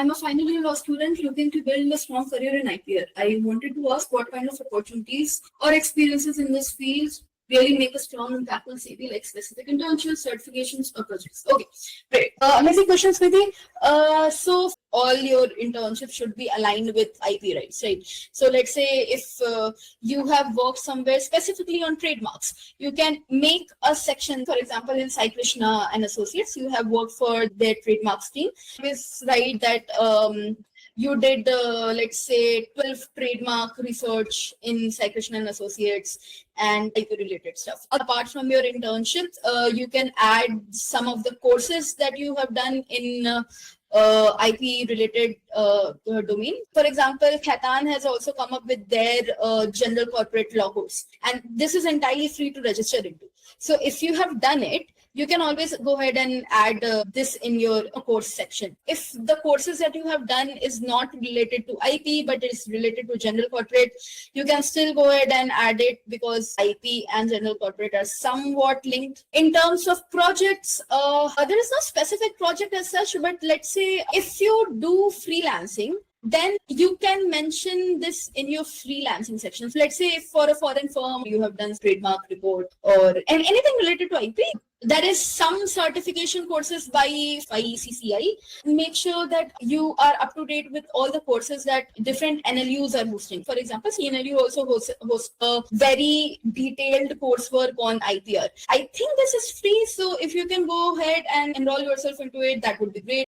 I'm a final year law student looking to build a strong career in IPR. I wanted to ask what kind of opportunities or experiences in this field really make a strong impact on CV, like specific internships, certifications, or projects. Okay, great. Amazing questions, Smriti. So all your internships should be aligned with IP rights, right? So let's say if you have worked somewhere specifically on trademarks, you can make a section. For example, in Sai Krishna and Associates, you have worked for their trademarks team. It's right that you did, let's say, 12 trademark research in Sai Krishna and Associates and IP related stuff. Apart from your internships, you can add some of the courses that you have done in IP related domain. For example, Khaitan has also come up with their general corporate law course, and this is entirely free to register into. So if you have done it, you can always go ahead and add this in your course section. If the courses that you have done is not related to IP, but is related to general corporate, you can still go ahead and add it because IP and general corporate are somewhat linked. In terms of projects, there is no specific project as such, but let's say if you do freelancing, then you can mention this in your freelancing section. So let's say if for a foreign firm, you have done trademark report or anything related to IP, there is some certification courses by CCI. Make sure that you are up to date with all the courses that different NLUs are hosting. For example, CNLU also hosts a very detailed coursework on IPR. I think this is free, so if you can go ahead and enroll yourself into it, that would be great.